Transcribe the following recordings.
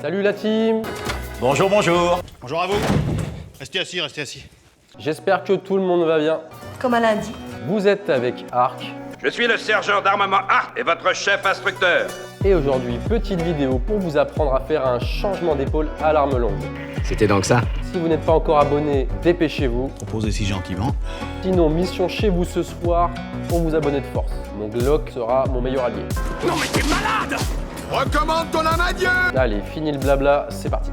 Salut la team! Bonjour, bonjour. Bonjour à vous. Restez assis, restez assis. J'espère que tout le monde va bien. Comme à lundi. Vous êtes avec Arc. Je suis le sergent d'armement Arc et votre chef instructeur. Et aujourd'hui, petite vidéo pour vous apprendre à faire un changement d'épaule à l'arme longue. C'était donc ça. Si vous n'êtes pas encore abonné, dépêchez-vous. Proposez si gentiment. Sinon, mission chez vous ce soir pour vous abonner de force. Donc Locke sera mon meilleur allié. Non mais t'es malade! Recommande ton âme à Dieu! Allez, fini le blabla, c'est parti.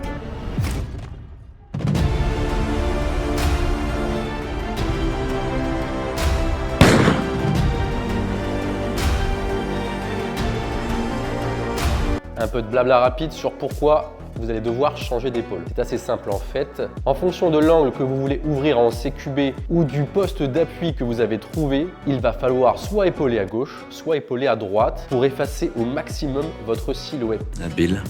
Un peu de blabla rapide sur pourquoi vous allez devoir changer d'épaule. C'est assez simple en fait. En fonction de l'angle que vous voulez ouvrir en CQB ou du poste d'appui que vous avez trouvé, il va falloir soit épauler à gauche, soit épauler à droite pour effacer au maximum votre silhouette. Habile.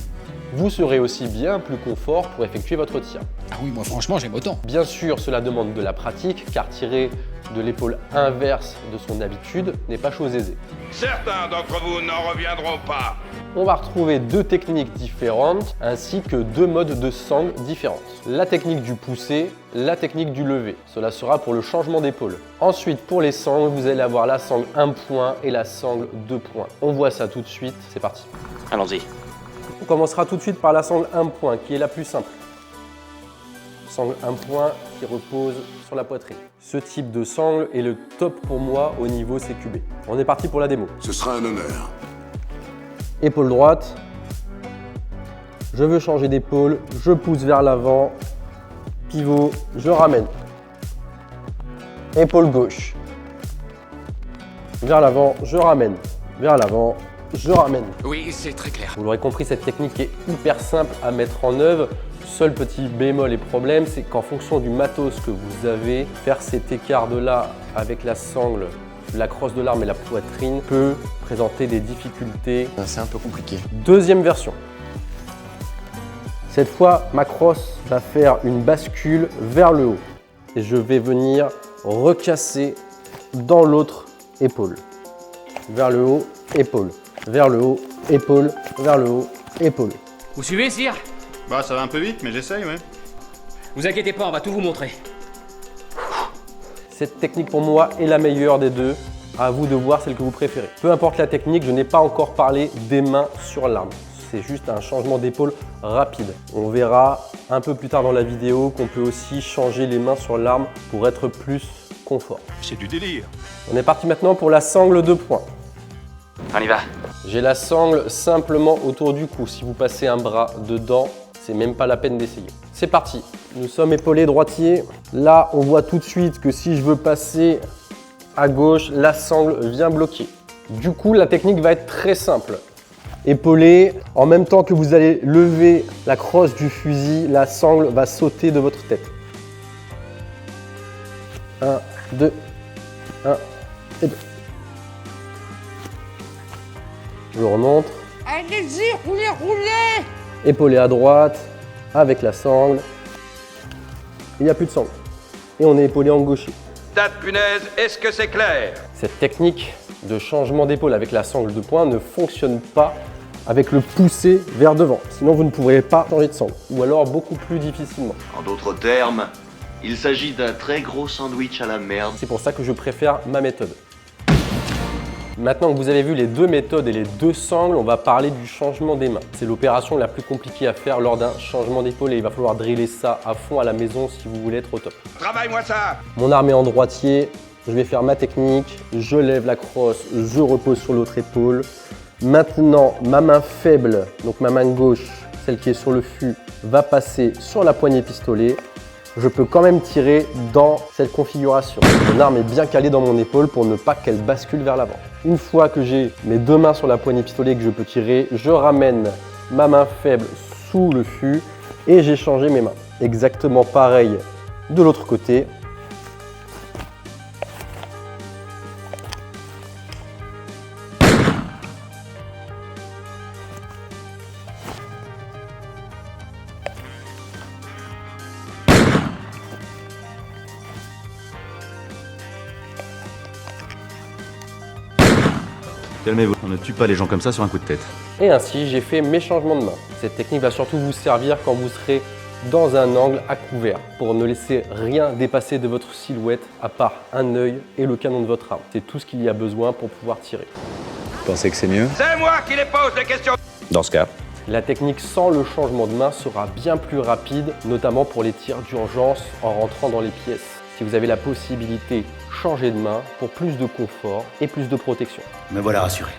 Vous serez aussi bien plus confort pour effectuer votre tir. Ah oui, moi franchement, j'aime autant. Bien sûr, cela demande de la pratique car tirer de l'épaule inverse de son habitude n'est pas chose aisée. Certains d'entre vous n'en reviendront pas. On va retrouver deux techniques différentes ainsi que deux modes de sangle différentes. La technique du poussé, la technique du levé. Cela sera pour le changement d'épaule. Ensuite, pour les sangles, vous allez avoir la sangle 1 point et la sangle 2 points. On voit ça tout de suite, c'est parti. Allons-y. On commencera tout de suite par la sangle 1 point qui est la plus simple. Sangle 1 point qui repose sur la poitrine. Ce type de sangle est le top pour moi au niveau CQB. On est parti pour la démo. Ce sera un honneur. Épaule droite. Je veux changer d'épaule. Je pousse vers l'avant. Pivot. Je ramène. Épaule gauche. Vers l'avant. Je ramène. Vers l'avant. Je ramène. Oui, c'est très clair. Vous l'aurez compris, cette technique est hyper simple à mettre en œuvre. Seul petit bémol et problème, c'est qu'en fonction du matos que vous avez, faire cet écart de là avec la sangle, la crosse de l'arme et la poitrine peut présenter des difficultés. C'est un peu compliqué. Deuxième version. Cette fois, ma crosse va faire une bascule vers le haut. Et je vais venir recasser dans l'autre épaule. Vers le haut, épaule. Vers le haut, épaule. Vers le haut, épaule. Vous suivez, sire? Bah ça va un peu vite, mais j'essaye, ouais. Vous inquiétez pas, on va tout vous montrer. Cette technique pour moi est la meilleure des deux. À vous de voir celle que vous préférez. Peu importe la technique, je n'ai pas encore parlé des mains sur l'arme. C'est juste un changement d'épaule rapide. On verra un peu plus tard dans la vidéo qu'on peut aussi changer les mains sur l'arme pour être plus confort. C'est du délire. On est parti maintenant pour la sangle 2 points. On y va. J'ai la sangle simplement autour du cou. Si vous passez un bras dedans, c'est même pas la peine d'essayer. C'est parti. Nous sommes épaulés droitier. Là, on voit tout de suite que si je veux passer à gauche, la sangle vient bloquer. Du coup, la technique va être très simple. Épaulé, en même temps que vous allez lever la crosse du fusil, la sangle va sauter de votre tête. 1, 2, 1 et 2. Je remonte. Allez-y, roulez, roulez! Épaulé à droite, avec la sangle. Il n'y a plus de sangle. Et on est épaulé en gaucher. Date punaise, est-ce que c'est clair? Cette technique de changement d'épaule avec la sangle 2 points ne fonctionne pas avec le poussé vers devant. Sinon, vous ne pourrez pas changer de sangle. Ou alors beaucoup plus difficilement. En d'autres termes, il s'agit d'un très gros sandwich à la merde. C'est pour ça que je préfère ma méthode. Maintenant que vous avez vu les deux méthodes et les deux sangles, on va parler du changement des mains. C'est l'opération la plus compliquée à faire lors d'un changement d'épaule et il va falloir driller ça à fond à la maison si vous voulez être au top. Travaille-moi ça. Mon arme est en droitier, je vais faire ma technique, je lève la crosse, je repose sur l'autre épaule. Maintenant, ma main faible, donc ma main gauche, celle qui est sur le fût, va passer sur la poignée pistolet. Je peux quand même tirer dans cette configuration. Mon arme est bien calée dans mon épaule pour ne pas qu'elle bascule vers l'avant. Une fois que j'ai mes deux mains sur la poignée pistolet et que je peux tirer, je ramène ma main faible sous le fût et j'ai changé mes mains. Exactement pareil de l'autre côté. Calmez-vous, on ne tue pas les gens comme ça sur un coup de tête. Et ainsi, j'ai fait mes changements de main. Cette technique va surtout vous servir quand vous serez dans un angle à couvert pour ne laisser rien dépasser de votre silhouette à part un œil et le canon de votre arme. C'est tout ce qu'il y a besoin pour pouvoir tirer. Vous pensez que c'est mieux? C'est moi qui les pose les questions. Dans ce cas, La technique sans le changement de main sera bien plus rapide, notamment pour les tirs d'urgence en rentrant dans les pièces. Si vous avez la possibilité, changez de main pour plus de confort et plus de protection. Me voilà rassuré.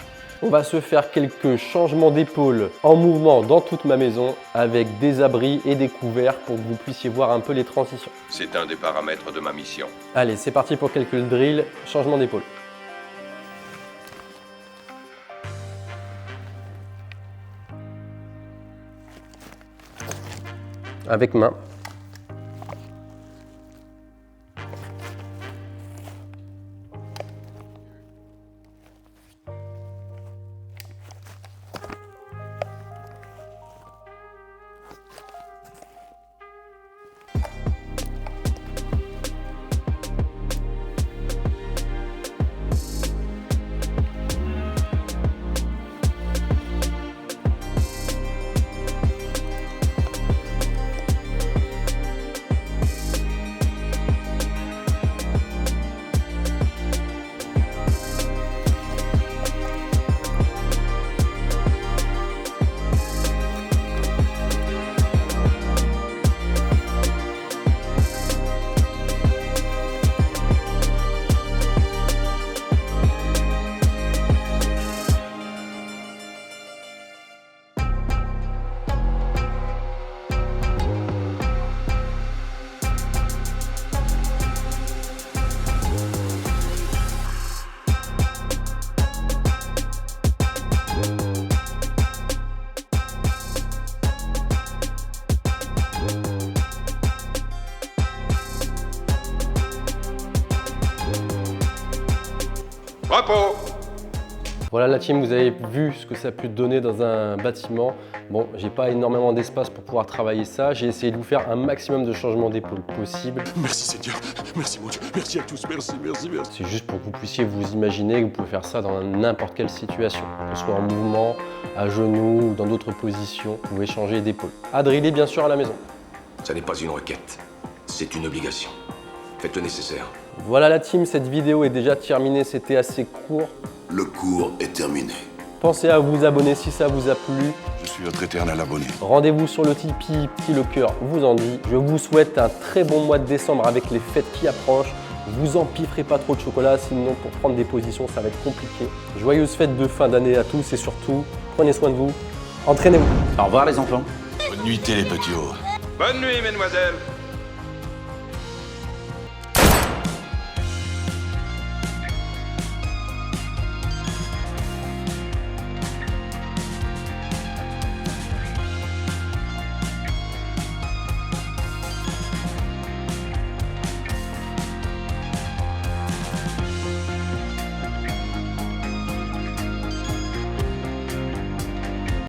On va se faire quelques changements d'épaule en mouvement dans toute ma maison avec des abris et des couverts pour que vous puissiez voir un peu les transitions. C'est un des paramètres de ma mission. Allez, c'est parti pour quelques drills, changement d'épaule. Avec main. Repos. Voilà la team, vous avez vu ce que ça a pu donner dans un bâtiment. Bon, j'ai pas énormément d'espace pour pouvoir travailler ça. J'ai essayé de vous faire un maximum de changements d'épaule possible. Merci Seigneur, merci mon Dieu, merci à tous, merci. C'est juste pour que vous puissiez vous imaginer que vous pouvez faire ça dans n'importe quelle situation. Que ce soit en mouvement, à genoux ou dans d'autres positions, vous pouvez changer d'épaule. À driller bien sûr à la maison. Ça n'est pas une requête, c'est une obligation. Faites le nécessaire. Voilà la team, cette vidéo est déjà terminée, c'était assez court. Le cours est terminé. Pensez à vous abonner si ça vous a plu. Je suis votre éternel abonné. Rendez-vous sur le Tipeee, si le cœur vous en dit. Je vous souhaite un très bon mois de décembre avec les fêtes qui approchent. Vous empiffrez pas trop de chocolat, sinon pour prendre des positions, ça va être compliqué. Joyeuses fêtes de fin d'année à tous et surtout, prenez soin de vous, entraînez-vous. au revoir les enfants. Bonne nuitée les petits hauts. Bonne nuit, mesdemoiselles.